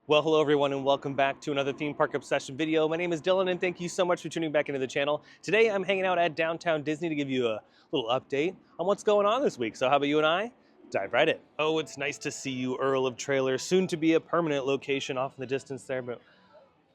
Well, hello everyone and welcome back to another Theme Park Obsession video. My name is Dylan and thank you so much for tuning back into the channel. Today I'm hanging out at downtown Disney to give you a little update on what's going on this week. So how about you and I dive right in. Oh, it's nice to see you, Earl of Trailer, soon to be a permanent location off in the distance there, but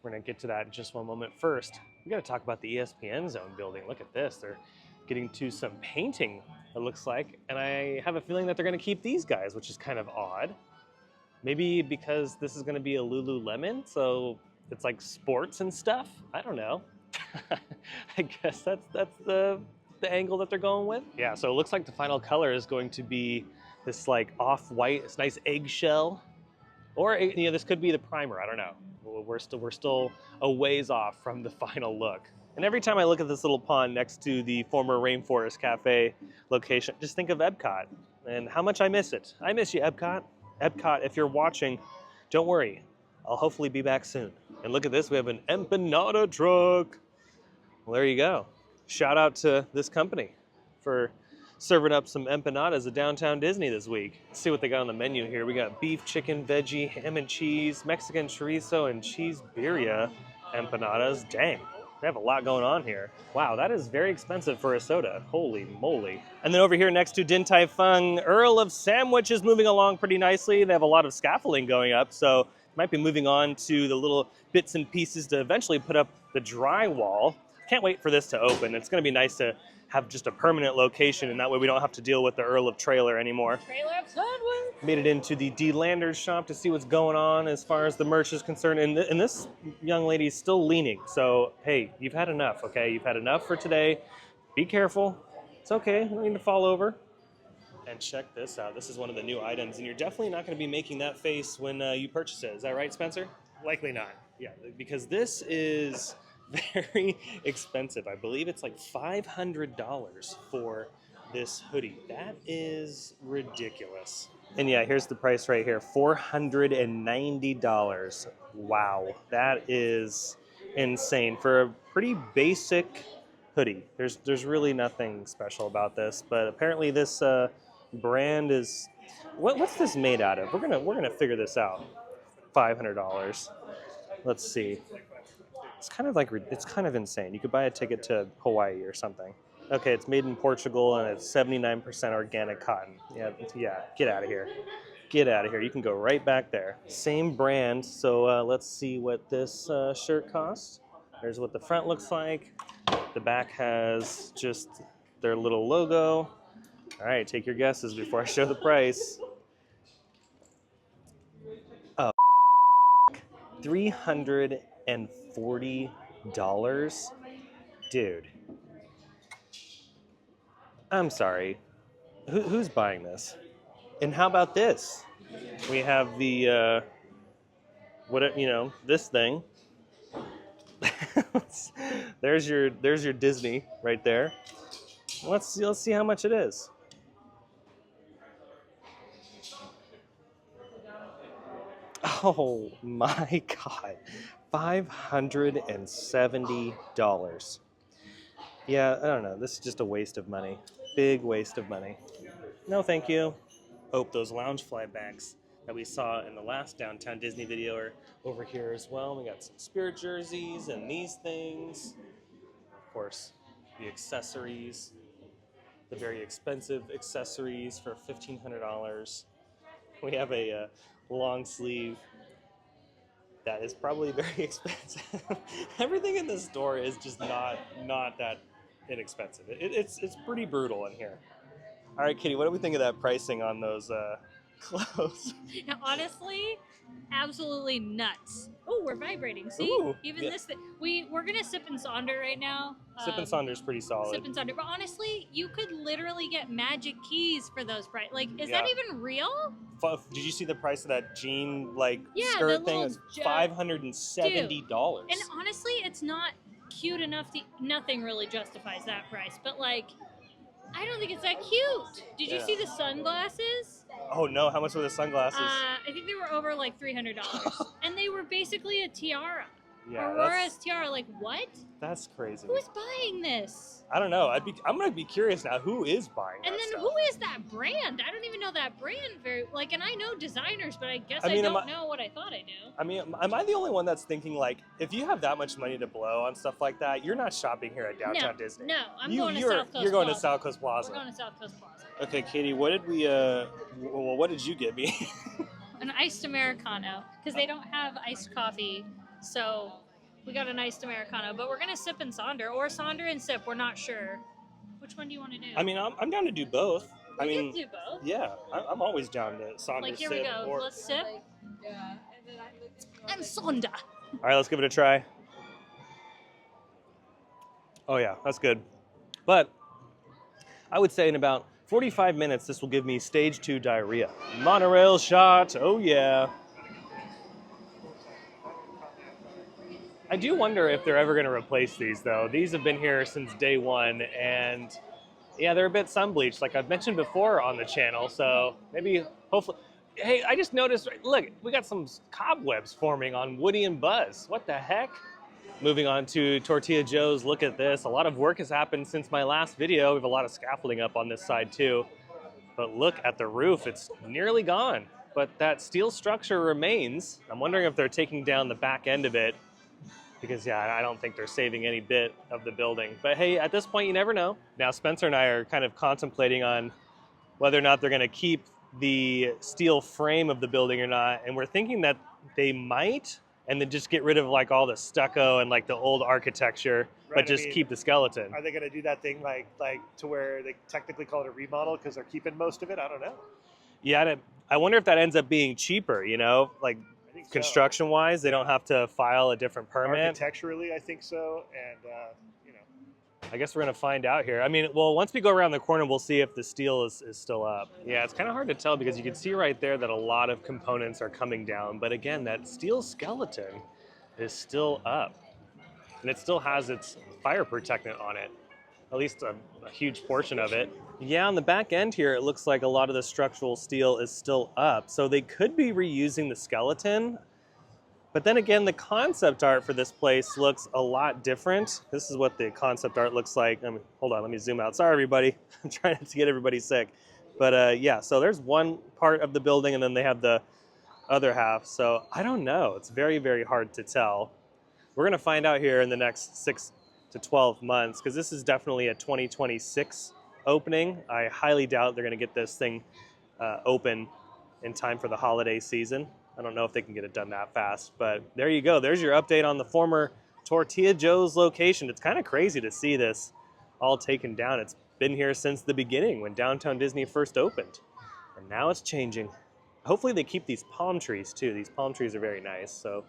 we're gonna get to that in just one moment. First, we gotta talk about the ESPN Zone building. Look at this, they're getting to some painting, it looks like, and I have a feeling that they're gonna keep these guys, which is kind of odd. Maybe because this is going to be a Lululemon, so it's like sports and stuff. I don't know. I guess that's the angle that they're going with. Yeah, so it looks like the final color is going to be this like off-white, this nice eggshell, or this could be the primer. I don't know. We're still a ways off from the final look. And every time I look at this little pond next to the former Rainforest Cafe location, just think of Epcot and how much I miss it. I miss you, Epcot. Epcot, if you're watching, don't worry. I'll hopefully be back soon. And look at this, we have an empanada truck. Well, there you go. Shout out to this company for serving up some empanadas at downtown Disney this week. Let's see what they got on the menu here. We got beef, chicken, veggie, ham and cheese, Mexican chorizo, and cheese birria empanadas. Dang. They have a lot going on here. Wow, that is very expensive for a soda. Holy moly. And then over here next to Din Tai Fung, Earl of Sandwich is moving along pretty nicely. They have a lot of scaffolding going up, so might be moving on to the little bits and pieces to eventually put up the drywall. Can't wait for this to open. It's gonna be nice to have just a permanent location, and that way we don't have to deal with the Earl of Trailer anymore. Trailer of Sandwich. Made it into the D-Landers shop to see what's going on as far as the merch is concerned, and this young lady is still leaning, so hey, you've had enough, okay? You've had enough for today. Be careful. It's okay, you don't need to fall over. And check this out. This is one of the new items, and you're definitely not going to be making that face when you purchase it. Is that right, Spencer? Likely not. Yeah, because this is very expensive. I believe it's like $500 for this hoodie. That is ridiculous. And yeah, here's the price right here, $490. Wow, that is insane for a pretty basic hoodie. There's really nothing special about this, but apparently this brand is what's this made out of? We're gonna figure this out. $500. Let's see. It's kind of insane. You could buy a ticket to Hawaii or something. Okay, it's made in Portugal and it's 79% organic cotton. Yeah, get out of here. Get out of here. You can go right back there. Same brand, so let's see what this shirt costs. There's what the front looks like. The back has just their little logo. All right, take your guesses before I show the price. Oh, $340. Dude. I'm sorry. Who's buying this? And how about this? We have the this thing. there's your Disney right there. Let's see how much it is. Oh my God, $570. Yeah, I don't know. This is just a waste of money. Big waste of money. No, thank you. Oh, those Loungefly bags that we saw in the last Downtown Disney video are over here as well. We got some Spirit jerseys and these things. Of course, the accessories, the very expensive accessories for $1,500. We have a long sleeve that is probably very expensive. Everything in this store is just not that inexpensive. It's pretty brutal in here. All right, Kitty, what do we think of that pricing on those clothes? Now, honestly, absolutely nuts. Oh, we're vibrating. See, Ooh, even yeah. this thing. We're gonna sip and sonder right now. Sip and Sonder's pretty solid. Sip and sonder, but honestly, you could literally get magic keys for those price. Like, is Yeah. that even real? Did you see the price of that jean Yeah, skirt the thing? It little was $570. And honestly, it's not cute enough. Nothing really justifies that price. But like, I don't think it's that cute. Did you see the sunglasses? Oh no, how much were the sunglasses? I think they were over like $300, and they were basically a tiara. Yeah, Aurora Tiara, like what? that's crazy. Who's buying this? I don't know. I'm gonna be curious now. Who is buying And that then stuff? who is that brand? I don't even know that brand very like. And I know designers, but I guess I, mean, don't know what I thought I knew. I mean, am I the only one that's thinking like, if you have that much money to blow on stuff like that, you're not shopping here at Downtown Disney. No, I'm going to South Coast You're going Plaza. to South Coast Plaza. We're going to South Coast Plaza. Okay, Katie, what did we? Well, what did you get me? An iced Americano, because they don't have iced coffee, so we got an iced Americano. But we're gonna sip and sonder, or sonder and sip. We're not sure. Which one do you want to do? I mean, I'm down to do both. We can do both. Yeah, I'm always down to sonder. Like here sip, we go. Or... Let's sip. And sonder. All right, let's give it a try. Oh yeah, that's good. But I would say in about 45 minutes, this will give me stage 2 diarrhea. Monorail shot, oh yeah. I do wonder if they're ever gonna replace these though. These have been here since day one, and yeah, they're a bit sun bleached, like I've mentioned before on the channel, so maybe, hopefully. Hey, I just noticed, look, we got some cobwebs forming on Woody and Buzz. What the heck? Moving on to Tortilla Joe's, look at this. A lot of work has happened since my last video. We have a lot of scaffolding up on this side too. But look at the roof, it's nearly gone. But that steel structure remains. I'm wondering if they're taking down the back end of it, because yeah, I don't think they're saving any bit of the building. But hey, at this point, you never know. Now, Spencer and I are kind of contemplating on whether or not they're gonna keep the steel frame of the building or not. And we're thinking that they might, and then just get rid of like all the stucco and like the old architecture, right, but just keep the skeleton. Are they going to do that thing like to where they technically call it a remodel because they're keeping most of it? I don't know. Yeah, I wonder if that ends up being cheaper, you know, like construction-wise, they don't have to file a different permit. Architecturally, I think so, and you know. I guess we're gonna find out here. I mean, well, once we go around the corner, we'll see if the steel is still up. Yeah, it's kind of hard to tell because you can see right there that a lot of components are coming down. But again, that steel skeleton is still up. And it still has its fire protectant on it, at least a huge portion of it. Yeah, on the back end here, it looks like a lot of the structural steel is still up. So they could be reusing the skeleton. But then again, the concept art for this place looks a lot different. This is what the concept art looks like. I mean, hold on, let me zoom out. Sorry, everybody. I'm trying not to get everybody sick. But yeah, so there's one part of the building and then they have the other half. So I don't know. It's very, very hard to tell. We're going to find out here in the next 6 to 12 months because this is definitely a 2026 opening. I highly doubt they're going to get this thing open in time for the holiday season. I don't know if they can get it done that fast, but there you go. There's your update on the former Tortilla Joe's location. It's kind of crazy to see this all taken down. It's been here since the beginning when Downtown Disney first opened, and now it's changing. Hopefully they keep these palm trees too. These palm trees are very nice, so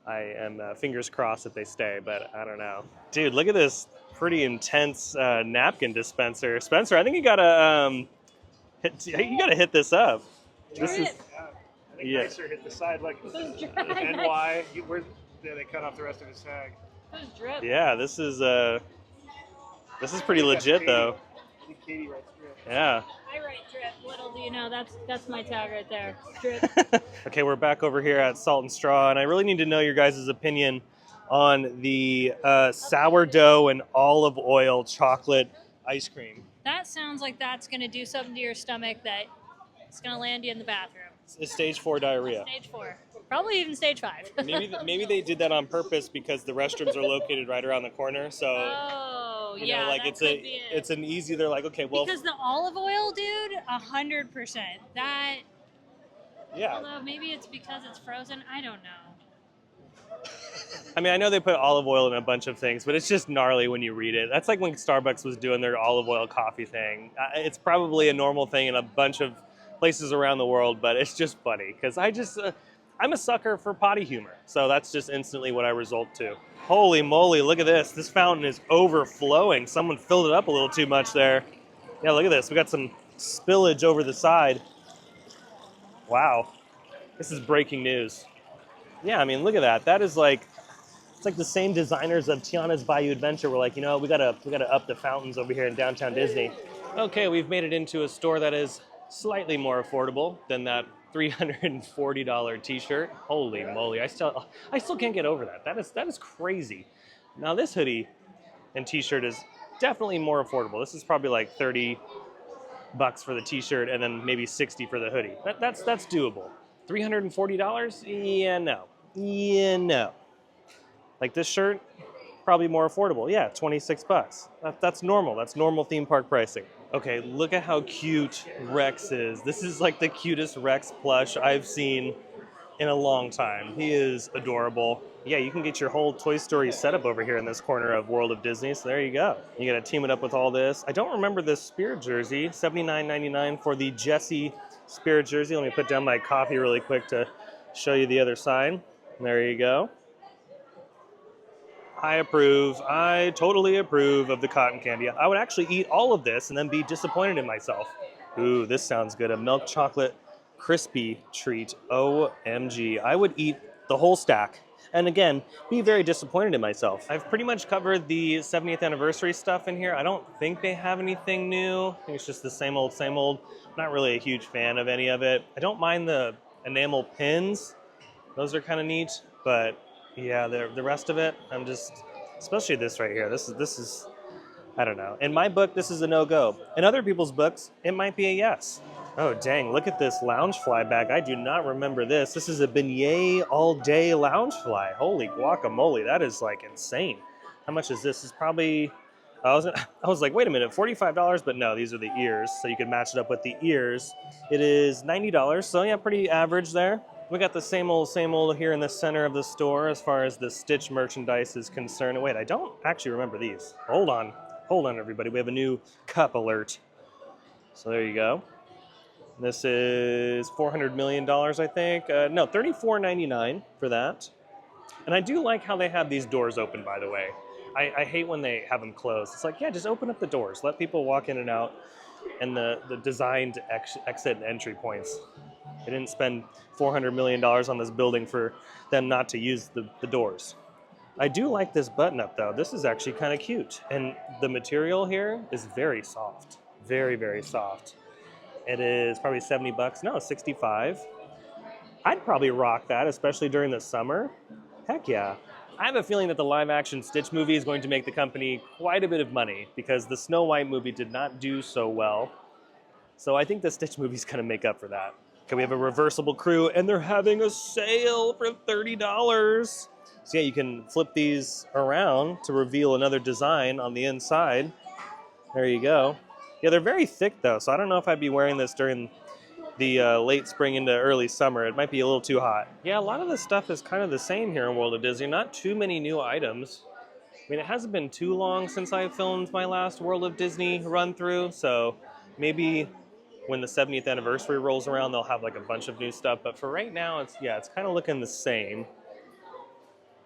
I am fingers crossed that they stay, but I don't know. Dude, look at this pretty intense napkin dispenser. Spencer, I think you gotta hit this up. This is. I think Nicer hit the side like NY. They cut off the rest of his tag. Drip. Yeah, this is pretty legit though. I think Katie writes drip. Yeah. I write drip. Little do you know, that's my tag right there. Drip. Okay, we're back over here at Salt and Straw, and I really need to know your guys' opinion on the sourdough and olive oil chocolate ice cream. That sounds like that's gonna do something to your stomach that it's gonna land you in the bathroom. It's stage 4 diarrhea. Stage 4. Probably even stage 5. maybe they did that on purpose because the restrooms are located right around the corner. So you know, like it's an easy. They're like, okay, well, because the olive oil, dude, 100%. That. Yeah. Although maybe it's because it's frozen. I don't know. I mean, I know they put olive oil in a bunch of things, but it's just gnarly when you read it. That's like when Starbucks was doing their olive oil coffee thing. It's probably a normal thing in a bunch of places around the world, but it's just funny because I'm a sucker for potty humor, so that's just instantly what I resort to. Holy moly, look at this. This fountain is overflowing. Someone filled it up a little too much there. Yeah, look at this. We got some spillage over the side. Wow. This is breaking news. Yeah, I mean, look at that. That is like, it's like the same designers of Tiana's Bayou Adventure were like, you know, we gotta up the fountains over here in Downtown Disney. Okay, we've made it into a store that is slightly more affordable than that $340 t-shirt. Holy moly, I still can't get over that. That is crazy. Now this hoodie and t-shirt is definitely more affordable. This is probably like 30 bucks for the t-shirt and then maybe 60 for the hoodie. That's doable. $340? Yeah, no. Yeah, no. Like this shirt, probably more affordable. Yeah, 26 bucks. That's normal. That's normal theme park pricing. Okay, look at how cute Rex is. This is like the cutest Rex plush I've seen in a long time. He is adorable. Yeah, you can get your whole Toy Story setup over here in this corner of World of Disney, so there you go. You gotta team it up with all this. I don't remember this Spirit jersey, $79.99 for the Jessie Spirit jersey. Let me put down my coffee really quick to show you the other side. There you go. I approve. I totally approve of the cotton candy. I would actually eat all of this and then be disappointed in myself. Ooh, this sounds good. A milk chocolate crispy treat. OMG. I would eat the whole stack. And again, be very disappointed in myself. I've pretty much covered the 70th anniversary stuff in here. I don't think they have anything new. I think it's just the same old, same old. I'm not really a huge fan of any of it. I don't mind the enamel pins. Those are kind of neat, but yeah, the rest of it, I'm just, especially this right here. This is, I don't know. In my book, this is a no-go. In other people's books, it might be a yes. Oh, dang, look at this Loungefly bag. I do not remember this. This is a beignet all-day Loungefly. Holy guacamole, that is like insane. How much is this? It's probably, I was like, wait a minute, $45, but no, these are the ears, so you can match it up with the ears. It is $90, so yeah, pretty average there. We got the same old here in the center of the store as far as the Stitch merchandise is concerned. Wait, I don't actually remember these. Hold on, everybody. We have a new cup alert. So there you go. This is $400 million, I think. No, $34.99 for that. And I do like how they have these doors open, by the way. I hate when they have them closed. It's like, yeah, just open up the doors. Let people walk in and out, and the designed exit and entry points. They didn't spend $400 million on this building for them not to use the doors. I do like this button up though. This is actually kind of cute. And the material here is very soft. Very, very soft. It is probably 70 bucks. No, 65. I'd probably rock that, especially during the summer. Heck yeah. I have a feeling that the live action Stitch movie is going to make the company quite a bit of money because the Snow White movie did not do so well. So I think the Stitch movie is going to make up for that. Okay, we have a reversible crew, and they're having a sale for $30. So yeah, you can flip these around to reveal another design on the inside. There you go. Yeah, they're very thick though, so I don't know if I'd be wearing this during the late spring into early summer. It might be a little too hot. Yeah, a lot of the stuff is kind of the same here in World of Disney. Not too many new items. I mean, it hasn't been too long since I filmed my last World of Disney run through, so maybe when the 70th anniversary rolls around, they'll have like a bunch of new stuff. But for right now, it's kind of looking the same.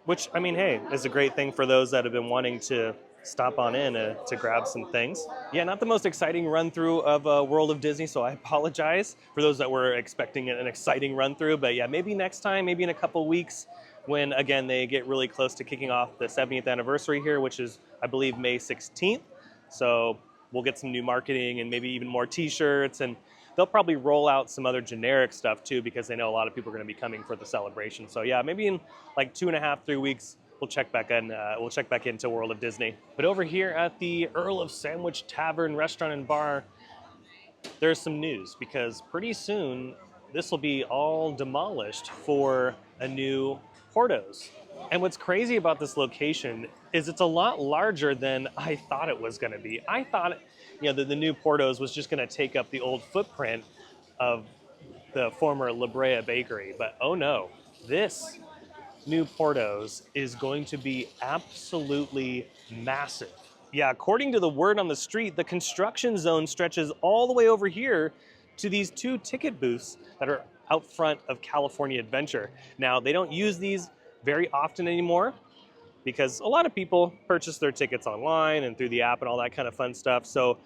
Which, I mean, hey, is a great thing for those that have been wanting to stop on in to grab some things. Yeah, not the most exciting run through of World of Disney, so I apologize for those that were expecting an exciting run through. But yeah, maybe next time, maybe in a couple weeks, when again they get really close to kicking off the 70th anniversary here, which is, I believe, May 16th. So we'll get some new marketing and maybe even more t-shirts, and they'll probably roll out some other generic stuff too because they know a lot of people are going to be coming for the celebration. So yeah, maybe in like 2.5, 3 weeks, we'll check back in. We'll check back into World of Disney. But over here at the Earl of Sandwich Tavern, Restaurant and Bar, there's some news because pretty soon this will be all demolished for a new Portos. And what's crazy about this location is it's a lot larger than I thought it was going to be. I thought, the new Portos was just going to take up the old footprint of the former La Brea Bakery, but oh no, this new Portos is going to be absolutely massive. Yeah, according to the word on the street, the construction zone stretches all the way over here to these 2 ticket booths that are out front of California Adventure. Now, they don't use these very often anymore because a lot of people purchase their tickets online and through the app and all that kind of fun stuff, so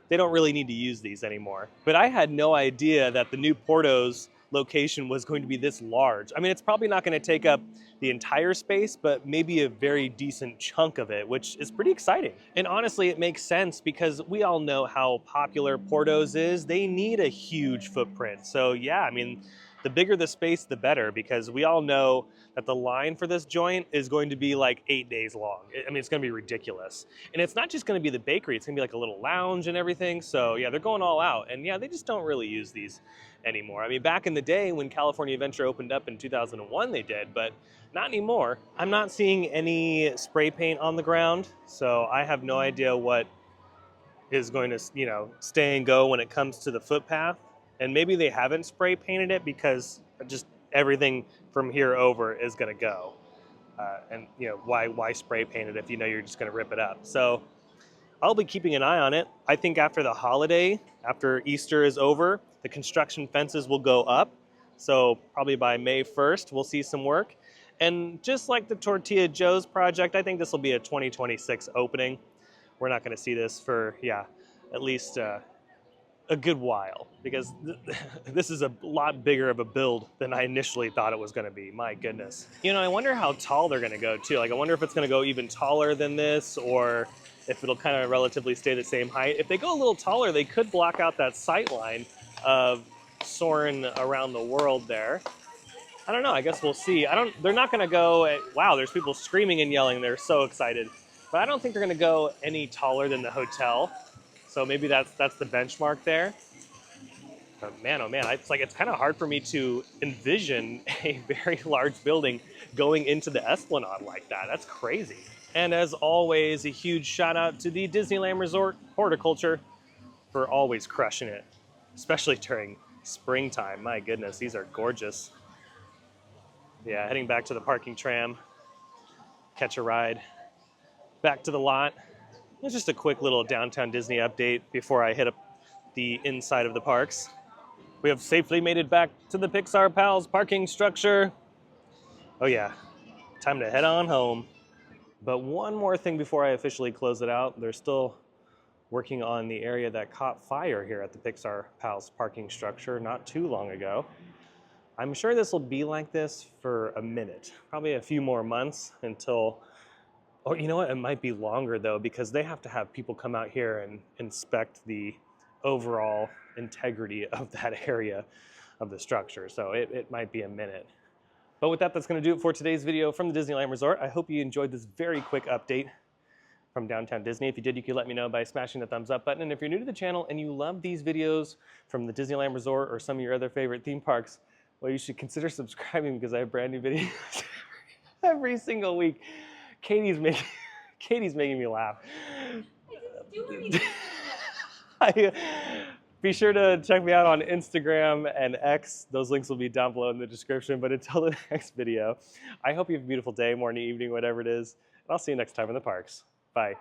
they don't really need to use these anymore. But I had no idea that the new Portos location was going to be this large. I mean, it's probably not going to take up the entire space, but maybe a very decent chunk of it, which is pretty exciting. And honestly, it makes sense because we all know how popular Portos is. They need a huge footprint. So yeah, I mean, the bigger the space, the better, because we all know that the line for this joint is going to be like 8 days long. I mean, it's going to be ridiculous. And it's not just going to be the bakery, it's going to be like a little lounge and everything. So yeah, they're going all out. And yeah, they just don't really use these anymore. I mean, back in the day when California Adventure opened up in 2001, they did, but not anymore. I'm not seeing any spray paint on the ground, so I have no idea what is going to, you know, stay and go when it comes to the footpath. And maybe they haven't spray painted it because just everything from here over is going to go. And you know, why spray paint it if you know you're just going to rip it up? So I'll be keeping an eye on it. I think after the holiday, after Easter is over, the construction fences will go up. So probably by May 1st, we'll see some work. And just like the Tortilla Joe's project, I think this will be a 2026 opening. We're not going to see this for, yeah, at least a good while, because this is a lot bigger of a build than I initially thought it was going to be. My goodness. You know, I wonder how tall they're going to go too. Like, I wonder if it's going to go even taller than this, or if it'll kind of relatively stay the same height. If they go a little taller, they could block out that sight line of soaring around the world there. I don't know. I guess we'll see. They're not going to go wow, there's people screaming and yelling. They're so excited. But I don't think they're going to go any taller than the hotel. So maybe that's the benchmark there. But man, oh man, it's kind of hard for me to envision a very large building going into the Esplanade like that. That's crazy. And as always, a huge shout out to the Disneyland Resort Horticulture for always crushing it, especially during springtime. My goodness, these are gorgeous. Yeah, heading back to the parking tram, catch a ride, back to the lot. It's just a quick little downtown Disney update before I hit up the inside of the parks. We have safely made it back to the Pixar Pals parking structure. Oh yeah, time to head on home. But one more thing before I officially close it out. They're still working on the area that caught fire here at the Pixar Pals parking structure not too long ago. I'm sure this will be like this for a minute, probably a few more months until, or you know what, it might be longer though, because they have to have people come out here and inspect the overall integrity of that area of the structure. So it might be a minute. But with that, that's going to do it for today's video from the Disneyland Resort. I hope you enjoyed this very quick update from downtown Disney. If you did, you could let me know by smashing the thumbs up button. And if you're new to the channel and you love these videos from the Disneyland Resort or some of your other favorite theme parks, well, you should consider subscribing, because I have brand new videos every single week. Katie's making me laugh. Be sure to check me out on Instagram and X. Those links will be down below in the description. But until the next video, I hope you have a beautiful day, morning, evening, whatever it is. And I'll see you next time in the parks. Bye.